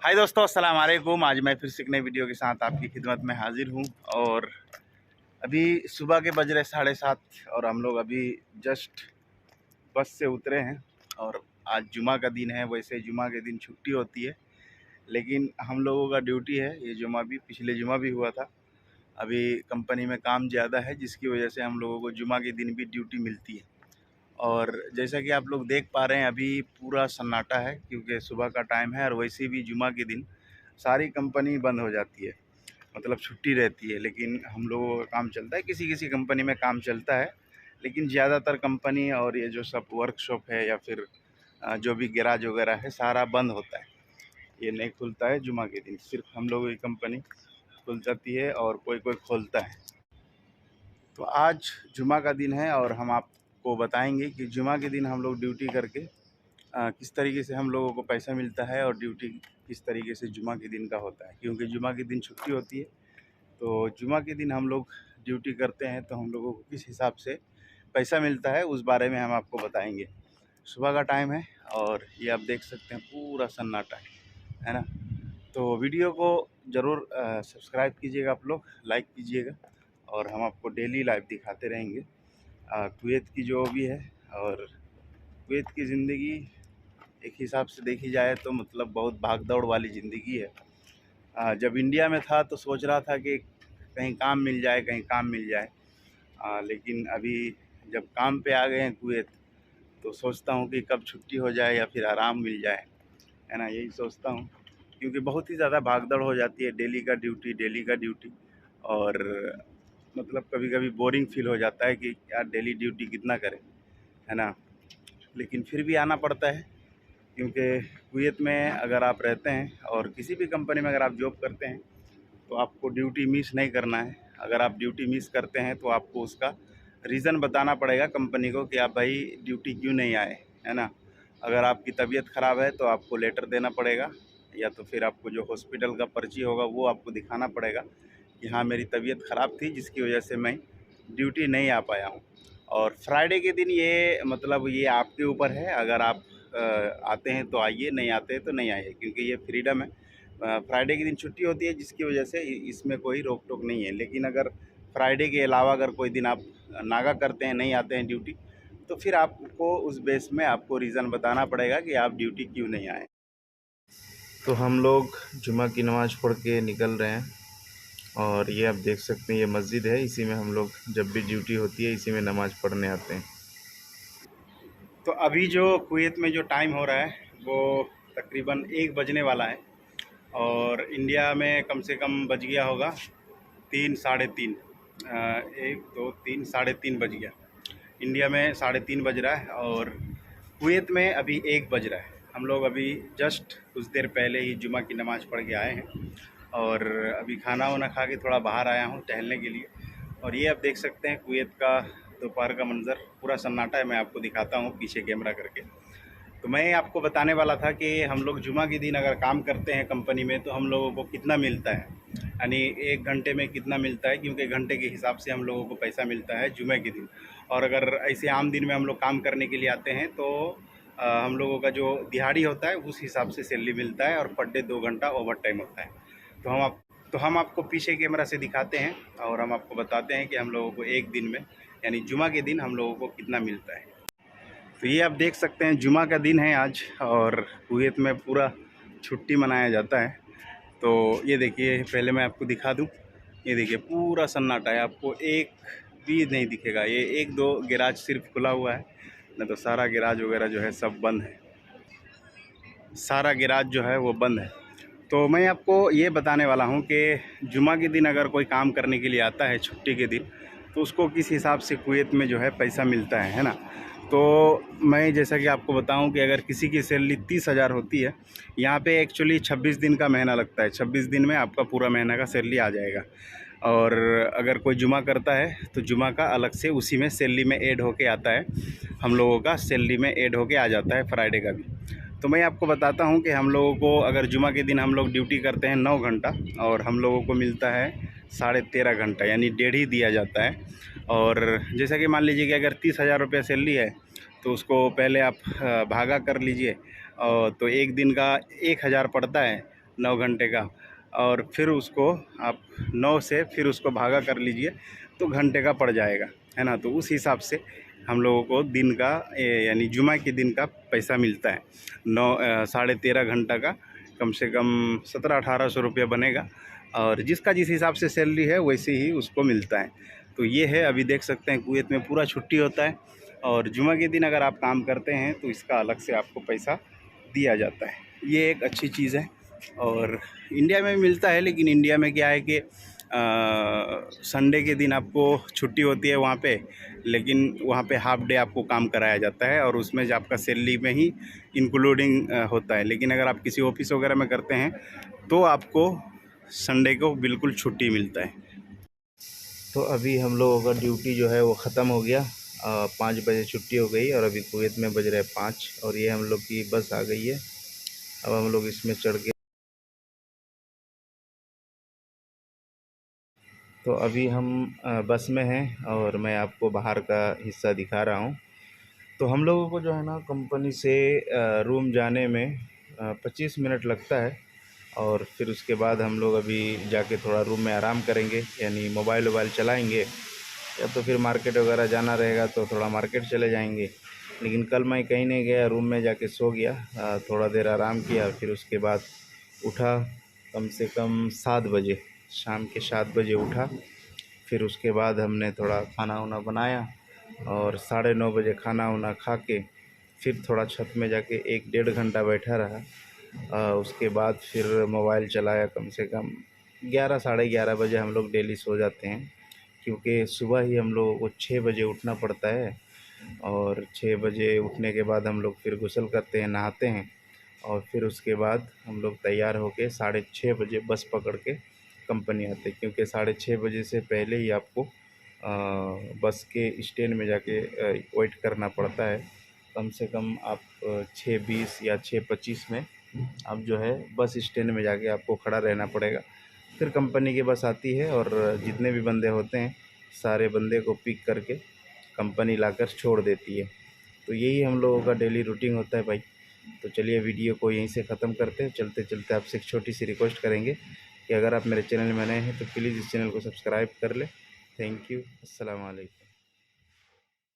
हाय दोस्तों, अस्सलाम वालेकुम। आज मैं फिर से एक नई वीडियो के साथ आपकी खिदमत में हाजिर हूँ। और अभी सुबह के बज रहे 7:30 और हम लोग अभी जस्ट बस से उतरे हैं। और आज जुमा का दिन है। वैसे जुमा के दिन छुट्टी होती है, लेकिन हम लोगों का ड्यूटी है। ये जुमा भी, पिछले जुमा भी हुआ था। अभी कंपनी में काम ज़्यादा है, जिसकी वजह से हम लोगों को जुमा के दिन भी ड्यूटी मिलती है। और जैसा कि आप लोग देख पा रहे हैं, अभी पूरा सन्नाटा है क्योंकि सुबह का टाइम है। और वैसे भी जुमा के दिन सारी कंपनी बंद हो जाती है, मतलब छुट्टी रहती है। लेकिन हम लोगों का काम चलता है, किसी किसी कंपनी में काम चलता है, लेकिन ज़्यादातर कंपनी और ये जो सब वर्कशॉप है या फिर जो भी गैराज वगैरह है, सारा बंद होता है। ये नहीं खुलता है जुमा के दिन, सिर्फ हम लोगों की कंपनी खुल जाती है और कोई कोई खोलता है। तो आज जुमा का दिन है और हम आपको बताएंगे कि जुमा के दिन हम लोग ड्यूटी करके किस तरीके से हम लोगों को पैसा मिलता है और ड्यूटी किस तरीके से जुमा के दिन का होता है। क्योंकि जुमा के दिन छुट्टी होती है, तो जुमा के दिन हम लोग ड्यूटी करते हैं, तो हम लोगों को किस हिसाब से पैसा मिलता है उस बारे में हम आपको बताएंगे। सुबह का टाइम है और ये आप देख सकते हैं पूरा सन्नाटा है ना। तो वीडियो को ज़रूर सब्सक्राइब कीजिएगा, आप लोग लाइक कीजिएगा और हम आपको डेली लाइव दिखाते रहेंगे कुवैत की जो भी है। और कुवैत की ज़िंदगी एक हिसाब से देखी जाए तो मतलब बहुत भाग दौड़ वाली ज़िंदगी है। जब इंडिया में था तो सोच रहा था कि कहीं काम मिल जाए, कहीं काम मिल जाए। लेकिन अभी जब काम पे आ गए हैं कुवैत, तो सोचता हूँ कि कब छुट्टी हो जाए या फिर आराम मिल जाए, है ना। यही सोचता हूँ क्योंकि बहुत ही ज़्यादा भागदौड़ हो जाती है, डेली का ड्यूटी डेली का ड्यूटी। और मतलब कभी कभी बोरिंग फील हो जाता है कि यार डेली ड्यूटी कितना करें, है ना। लेकिन फिर भी आना पड़ता है, क्योंकि कुवैत में अगर आप रहते हैं और किसी भी कंपनी में अगर आप जॉब करते हैं, तो आपको ड्यूटी मिस नहीं करना है। अगर आप ड्यूटी मिस करते हैं तो आपको उसका रीज़न बताना पड़ेगा कंपनी को कि आप भाई ड्यूटी क्यों नहीं आए, है ना। अगर आपकी तबीयत ख़राब है तो आपको लेटर देना पड़ेगा, या तो फिर आपको जो हॉस्पिटल का पर्ची होगा वो आपको दिखाना पड़ेगा कि हाँ मेरी तबीयत ख़राब थी, जिसकी वजह से मैं ड्यूटी नहीं आ पाया हूँ। और फ्राइडे के दिन ये मतलब ये आपके ऊपर है, अगर आप आते हैं तो आइए, नहीं आते हैं तो नहीं आइए, क्योंकि ये फ्रीडम है। फ्राइडे के दिन छुट्टी होती है, जिसकी वजह से इसमें कोई रोक टोक नहीं है। लेकिन अगर फ्राइडे के अलावा अगर कोई दिन आप नागा करते हैं, नहीं आते हैं ड्यूटी, तो फिर आपको उस बेस में आपको रीज़न बताना पड़ेगा कि आप ड्यूटी क्यों नहीं आए। तो हम लोग जुमा की नमाज़ पढ़ के निकल रहे हैं और ये आप देख सकते हैं, ये मस्जिद है, इसी में हम लोग जब भी ड्यूटी होती है इसी में नमाज़ पढ़ने आते हैं। तो अभी जो कुवैत में जो टाइम हो रहा है वो तकरीबन 1 बजने वाला है। और इंडिया में कम से कम बज गया होगा 3 साढ़े 3, 1 2 3 साढ़े 3 बज गया। इंडिया में 3:30 बज रहा है और कुवैत में अभी 1 बज रहा है। हम लोग अभी जस्ट कुछ देर पहले ही जुमा की नमाज़ पढ़ के आए हैं और अभी खाना वाना खा के थोड़ा बाहर आया हूँ टहलने के लिए। और ये आप देख सकते हैं कुवैत का दोपहर का मंज़र, पूरा सन्नाटा है। मैं आपको दिखाता हूँ पीछे कैमरा करके। तो मैं आपको बताने वाला था कि हम लोग जुमा के दिन अगर काम करते हैं कंपनी में, तो हम लोगों को कितना मिलता है, यानी 1 घंटे में कितना मिलता है, क्योंकि घंटे के हिसाब से हम लोगों को पैसा मिलता है जुमे के दिन। और अगर ऐसे आम दिन में हम लोग काम करने के लिए आते हैं तो हम लोगों का जो दिहाड़ी होता है उस हिसाब से सैलरी मिलता है, और पर डे 2 घंटा ओवर टाइम होता है। तो हम आपको पीछे कैमरा से दिखाते हैं और हम आपको बताते हैं कि हम लोगों को एक दिन में, यानी जुमा के दिन हम लोगों को कितना मिलता है। तो ये आप देख सकते हैं जुमा का दिन है आज और कुवैत में पूरा छुट्टी मनाया जाता है। तो ये देखिए, पहले मैं आपको दिखा दूं, ये देखिए पूरा सन्नाटा है, आपको एक भी नहीं दिखेगा। ये 1-2 गैराज सिर्फ खुला हुआ है, नहीं तो सारा गैराज वगैरह जो है सब बंद है। सारा गैराज जो है वो बंद है। तो मैं आपको ये बताने वाला हूँ कि जुमा के दिन अगर कोई काम करने के लिए आता है छुट्टी के दिन, तो उसको किस हिसाब से कुवैत में जो है पैसा मिलता है ना। तो मैं जैसा कि आपको बताऊं कि अगर किसी की सैलरी 30,000 होती है, यहाँ पे एक्चुअली 26 दिन का महीना लगता है। 26 दिन में आपका पूरा महीना का सैलरी आ जाएगा। और अगर कोई जुमा करता है तो जुमा का अलग से उसी में सैलरी में ऐड होके आता है, हम लोगों का सैलरी में ऐड होके आ जाता है फ्राइडे का भी। तो मैं आपको बताता हूँ कि हम लोगों को अगर जुमा के दिन हम लोग ड्यूटी करते हैं 9 घंटा, और हम लोगों को मिलता है 13.5 घंटा, यानी डेढ़ ही दिया जाता है। और जैसा कि मान लीजिए कि अगर 30,000 रुपये सैलरी है, तो उसको पहले आप भागा कर लीजिए, और तो एक दिन का 1,000 पड़ता है। 9 घंटे का, और फिर उसको आप 9 से फिर उसको भागा कर लीजिए तो घंटे का पड़ जाएगा, है ना। तो उस हिसाब से हम लोगों को दिन का यानी जुमा के दिन का पैसा मिलता है। 13.5 घंटा का कम से कम 1700-1800 रुपया बनेगा, और जिसका जिस हिसाब से सैलरी है वैसे ही उसको मिलता है। तो ये है, अभी देख सकते हैं कुवैत में पूरा छुट्टी होता है, और जुमा के दिन अगर आप काम करते हैं तो इसका अलग से आपको पैसा दिया जाता है। ये एक अच्छी चीज़ है। और इंडिया में भी मिलता है, लेकिन इंडिया में क्या है कि संडे के दिन आपको छुट्टी होती है वहाँ पे, लेकिन वहाँ पे हाफ डे आपको काम कराया जाता है, और उसमें जो आपका सैलरी में ही इंक्लूडिंग होता है। लेकिन अगर आप किसी ऑफिस वगैरह में करते हैं तो आपको संडे को बिल्कुल छुट्टी मिलता है। तो अभी हम लोगों का ड्यूटी जो है वो ख़त्म हो गया। 5 बजे छुट्टी हो गई, और अभी कुवैत में बज रहे 5, और ये हम लोग की बस आ गई है। अब हम लोग इसमें चढ़ के, तो अभी हम बस में हैं, और मैं आपको बाहर का हिस्सा दिखा रहा हूँ। तो हम लोगों को जो है ना कंपनी से रूम जाने में 25 मिनट लगता है, और फिर उसके बाद हम लोग अभी जाके थोड़ा रूम में आराम करेंगे, यानी मोबाइल वोबाइल चलाएंगे, या तो फिर मार्केट वगैरह जाना रहेगा तो थोड़ा मार्केट चले जाएंगे। लेकिन कल मैं कहीं नहीं गया, रूम में जाके सो गया, थोड़ा देर आराम किया, फिर उसके बाद उठा कम से कम 7 बजे, शाम के 7 बजे उठा। फिर उसके बाद हमने थोड़ा खाना वाना बनाया, और 9:30 बजे खाना वाना खा के फिर थोड़ा छत में जाके 1-1.5 घंटा बैठा रहा। उसके बाद फिर मोबाइल चलाया, कम से कम 11 साढ़े 11 बजे हम लोग डेली सो जाते हैं, क्योंकि सुबह ही हम लोगों को 6 बजे उठना पड़ता है। और 6 बजे उठने के बाद हम लोग फिर गुस्ल करते हैं, नहाते हैं, और फिर उसके बाद हम लोग तैयार होके 6:30 बजे बस पकड़ के कंपनी आते हैं, क्योंकि 6:30 बजे से पहले ही आपको बस के स्टैंड में जाके वेट करना पड़ता है। कम से कम आप 6:20 या 6:25 में अब जो है बस स्टैंड में जाके आपको खड़ा रहना पड़ेगा। फिर कंपनी की बस आती है, और जितने भी बंदे होते हैं सारे बंदे को पिक करके कंपनी लाकर छोड़ देती है। तो यही हम लोगों का डेली रूटीन होता है भाई। तो चलिए वीडियो को यहीं से ख़त्म करते हैं। चलते चलते आपसे एक छोटी सी रिक्वेस्ट करेंगे कि अगर आप मेरे चैनल में नए हैं तो प्लीज़ इस चैनल को सब्सक्राइब कर लें। Thank you. अस्सलाम वालेकुम।